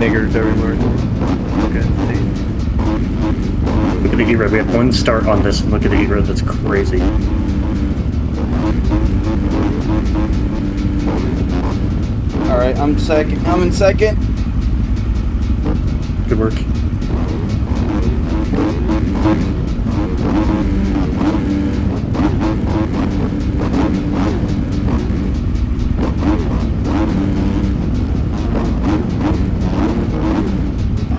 niggers everywhere. Okay, Look at the heat road. We have one start on this. Look at the heat road. That's crazy. Alright, I'm second. I'm in second. Good work.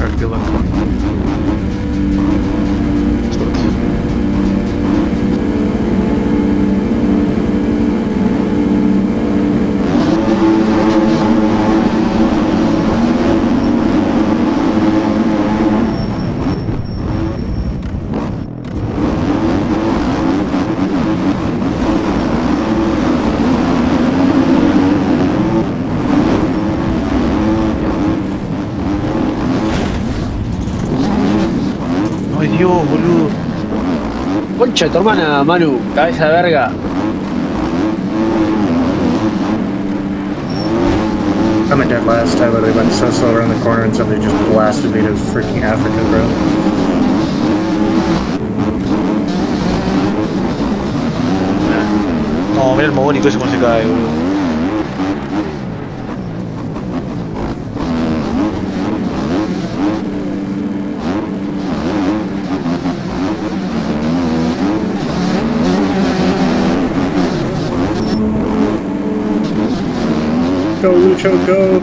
Alright, good luck. Ay Dios, boludo. Concha de tu hermana, Manu, cabeza de verga. I'm a dead last. I literally went so slow around the corner and somebody just blasted me to freaking Africa, bro. No, mira el mogónico ese cómo se cae, boludo. Go, Lucho, go!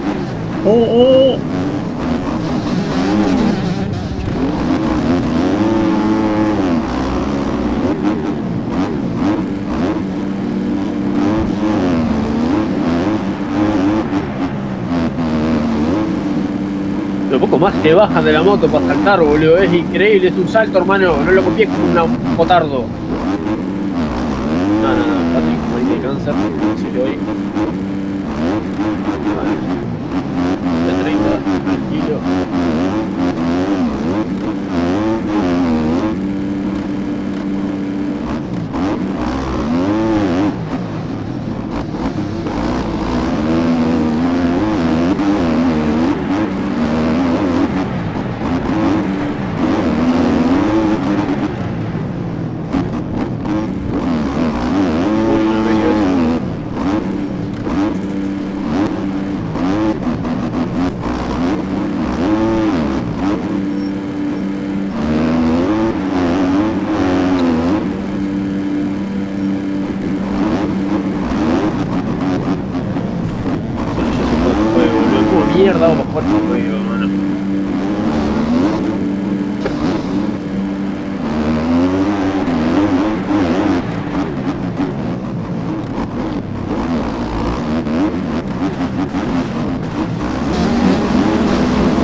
Oh, oh! Lo poco más que bajan de la moto para saltar, boludo. Es increíble, es un salto, hermano. No lo copies como un potardo. No, Patrick, morí de cáncer. Si yo hoy. De 30, tranquilo. Mierda, vamos a jugar con juego, mano.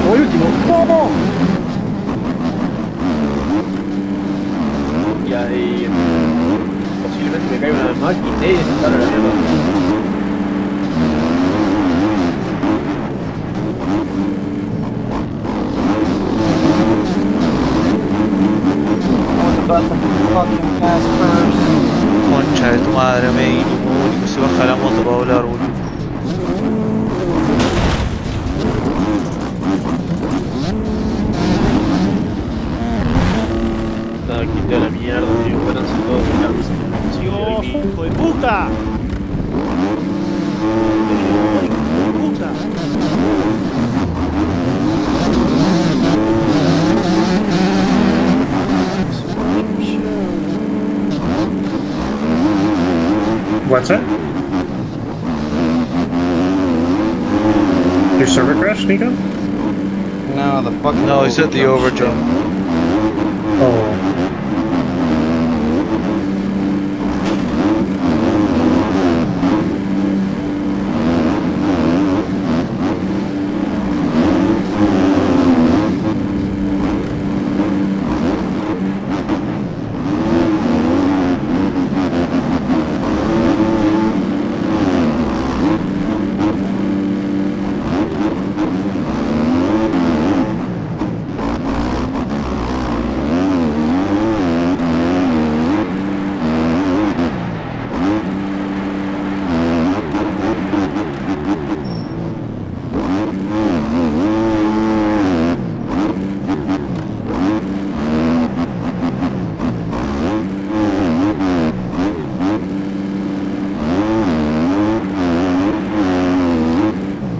Como el último. ¡Vamos! Y ahí posiblemente me caiga una vez más y te saltaron la mierda. Fucking pass first. Concha de tu madre, me y el mogónico se baja la moto para volar, boludo. Nada, quité a la mierda, tío. Buenas a todos. Dios, hijo de puta. Hijo de puta. What's that? Your server crashed, Nico? No, the fucking. No, it's at the overjump. Oh.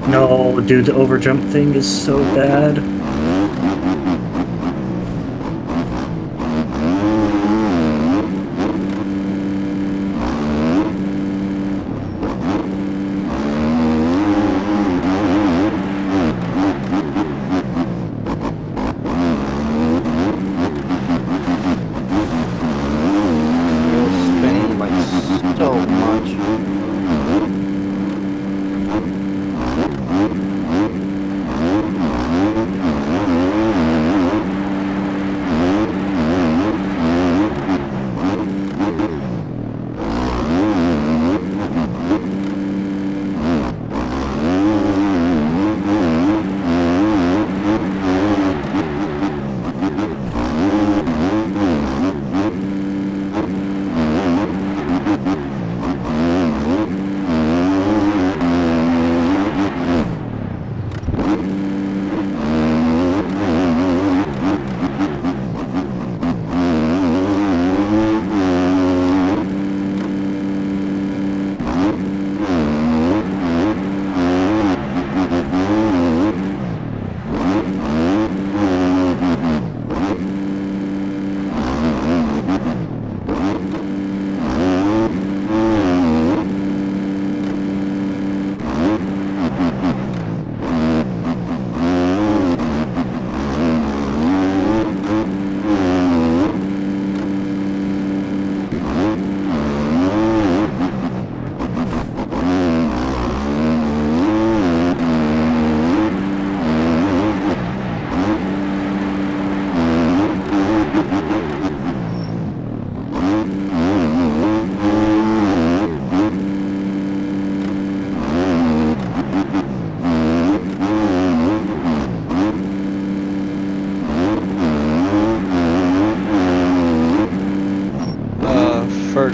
No, dude, the overjump thing is so bad. Spinning like so much.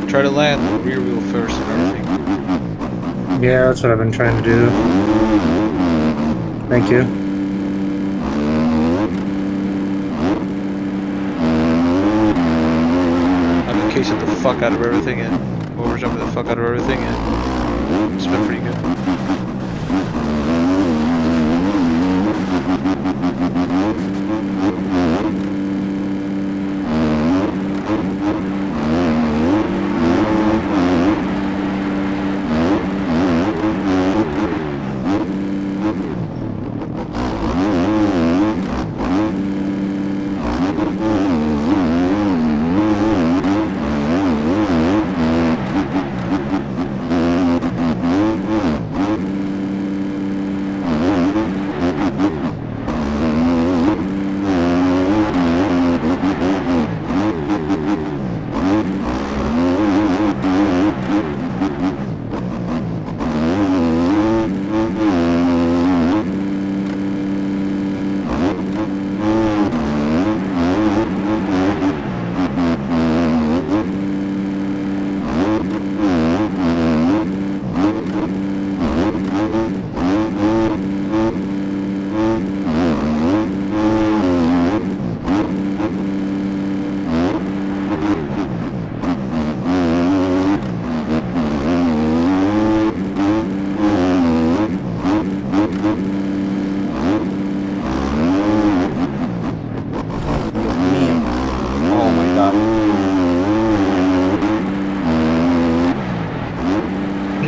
Try to land the rear wheel first and everything. Yeah, that's what I've been trying to do. Thank you. I'm in case of the fuck out of everything and overjumping the fuck out of everything, and it's been pretty good.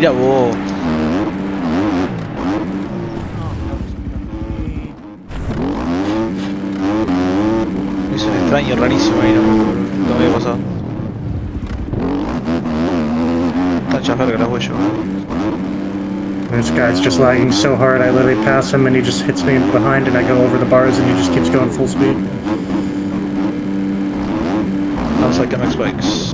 Mira vos. Es un extraño rarísimo ahí, no me había pasado. Tan chafer que la huello. This guy's just lagging so hard, I literally pass him and he just hits me behind and I go over the bars and he just keeps going full speed. Sounds like MX bikes.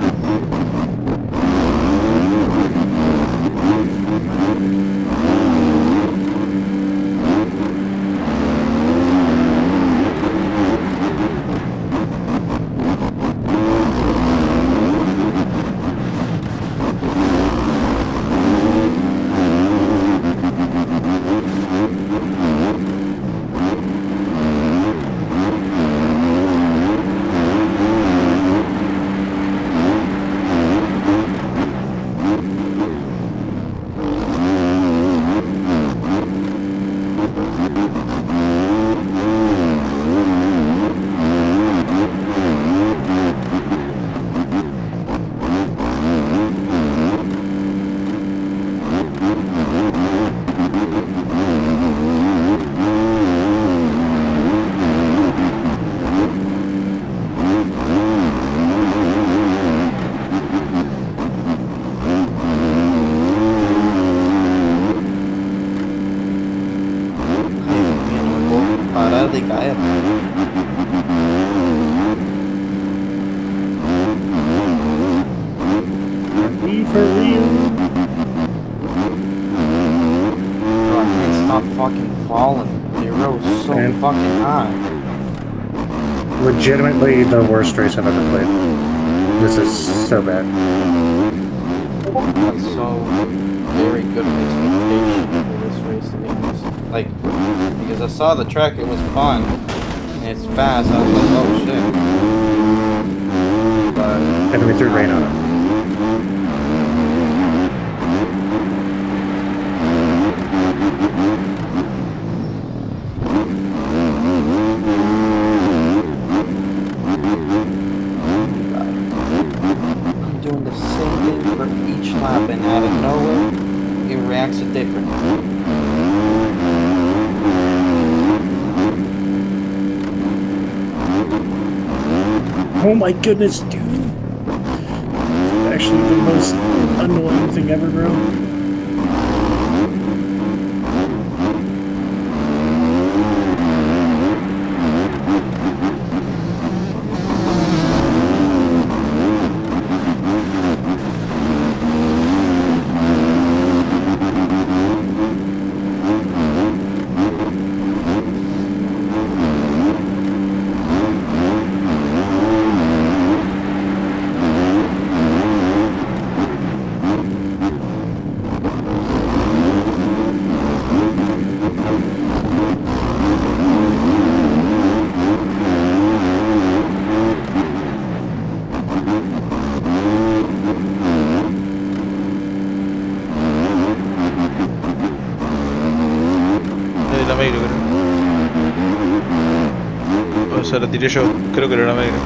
tratar de caer. Be for real. Bro, I can't stop fucking falling. The road's so Man. fucking high. Legitimately the worst race I've ever played. This is so bad. That's so very good expectation for this race, to be honest. Like, because I saw the track, it was fun. And it's fast, I was like, oh shit. But And we threw rain on it. I'm doing the same thing for each lap, and out of nowhere, it reacts different. Oh my goodness, dude. Actually the most annoying thing ever, bro. La Meiro, creo. O sea, la tiré yo. Creo que era la Meiro.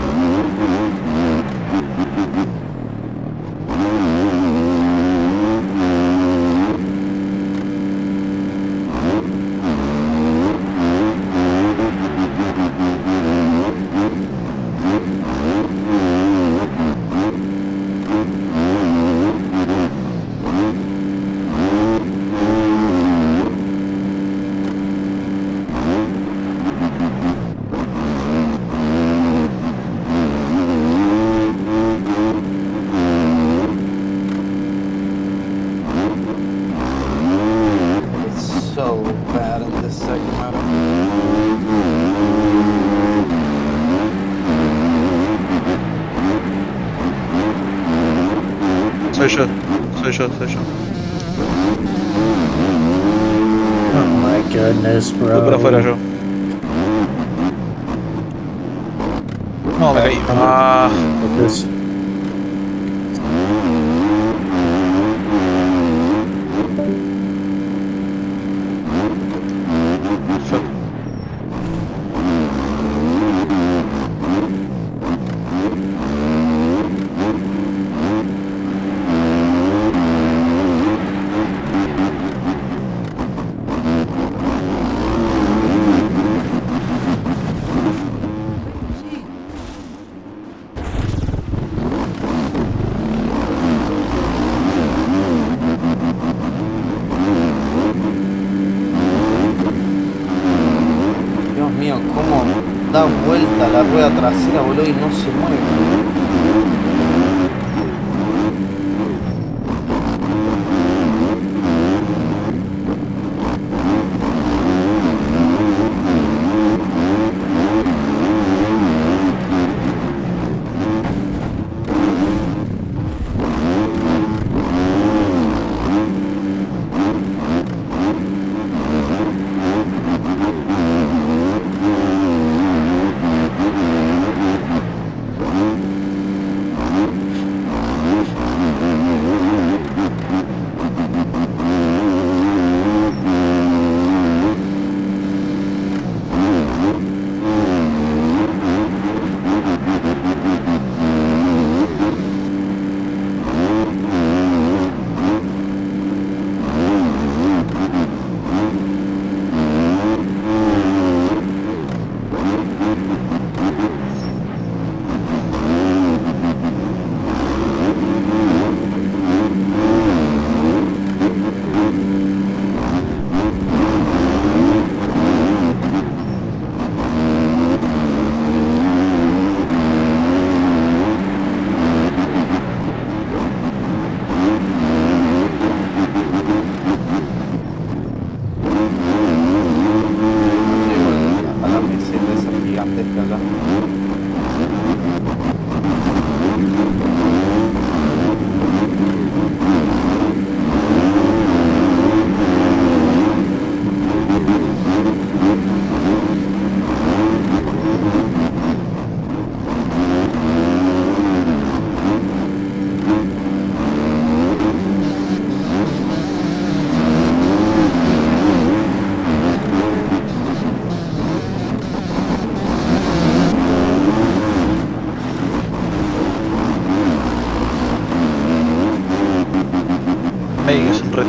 It's so bad in this second lap. Soy yo. Soy yo, soy yo. Oh my goodness, bro. Voy por afuera yo. No, me caí. Ah. This. Fuck. Dios mío, cómo da vuelta la rueda trasera, boludo, y no se mueve.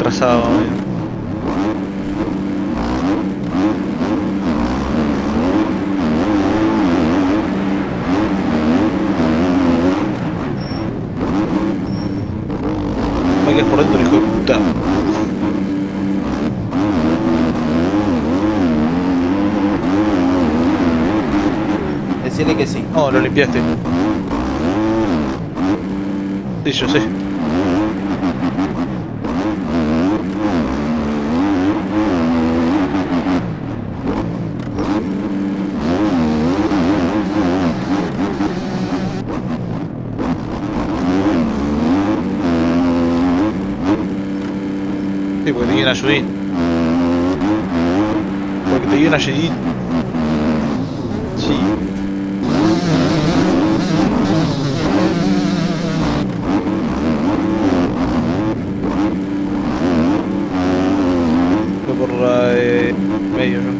retrasado, amigo. Me quedas por dentro, hijo de puta. Decirle que sí. No, lo limpiaste. Sí, yo sé. Sí, porque te quieren ayudar. Porque te quieren ayudar. Sí. Fue por la de medio yo.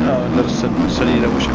No, el salir a huella.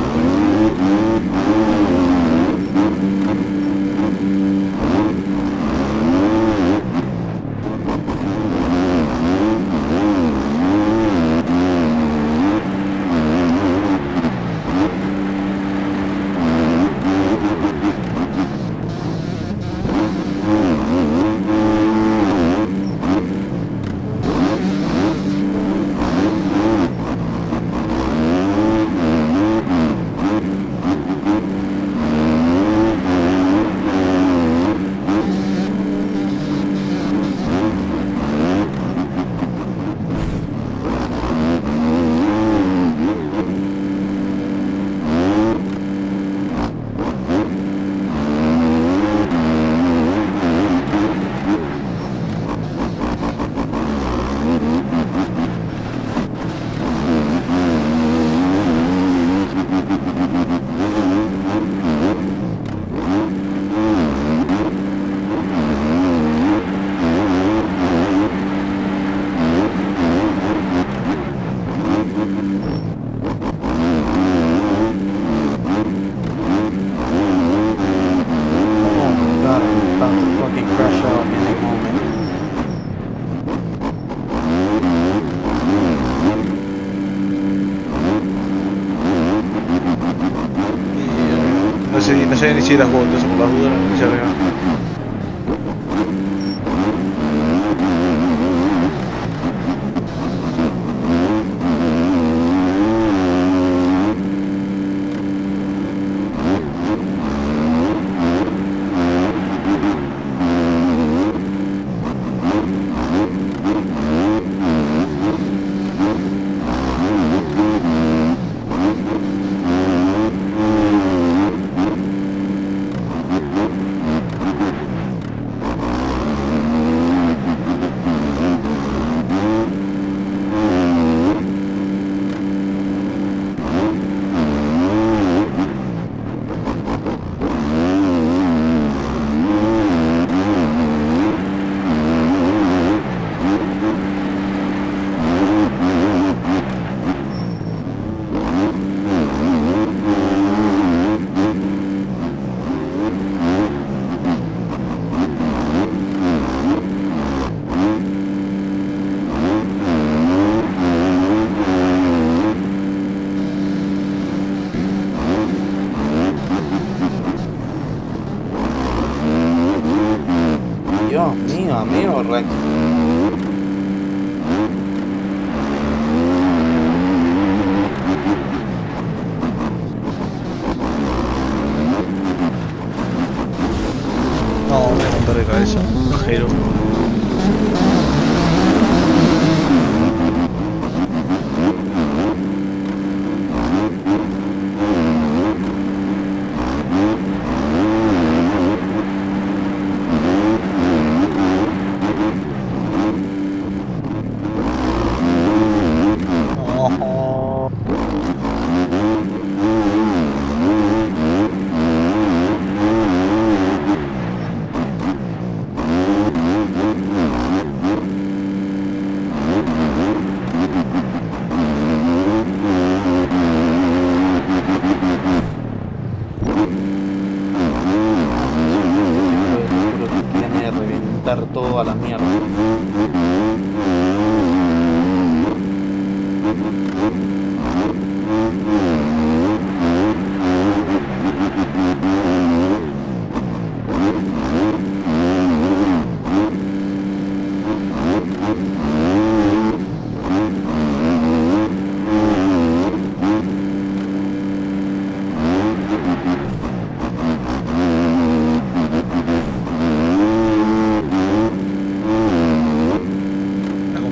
No sé ni si las vueltas por las dudas, ni se arriba.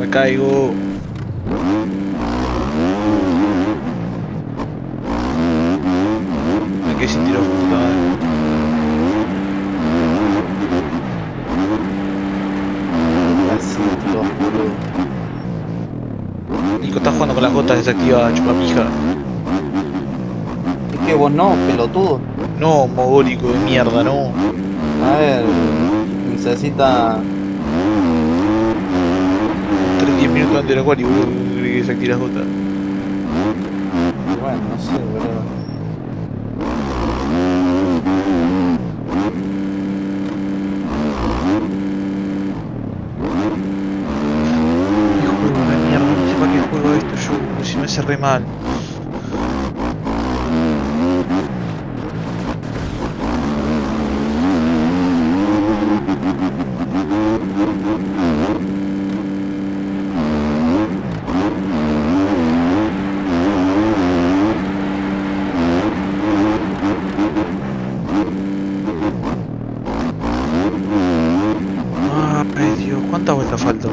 caigo. Me quedé sin tiro, puta madre. Casi me tiró, boludo. Nico está jugando con las gotas desactivadas, chupapija. Es que vos no, pelotudo. No, mogólico de mierda, no. A ver, necesita... 10 minutos antes de la cual y boludo, creí que desactivé las gotas. Bueno, no sé, boludo. ¿Qué juego de mierda? No sé para qué juego esto yo, si me hace re mal. Ay Dios, ¿cuántas vueltas faltan?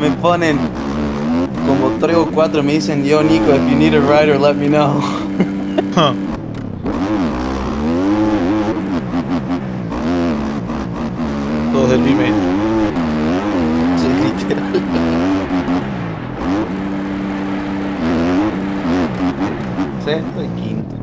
Me ponen como 3 o 4, me dicen, yo Nico, if you need a rider, let me know. Huh. Todos del B-main. Sí, literal. Sexto y quinto.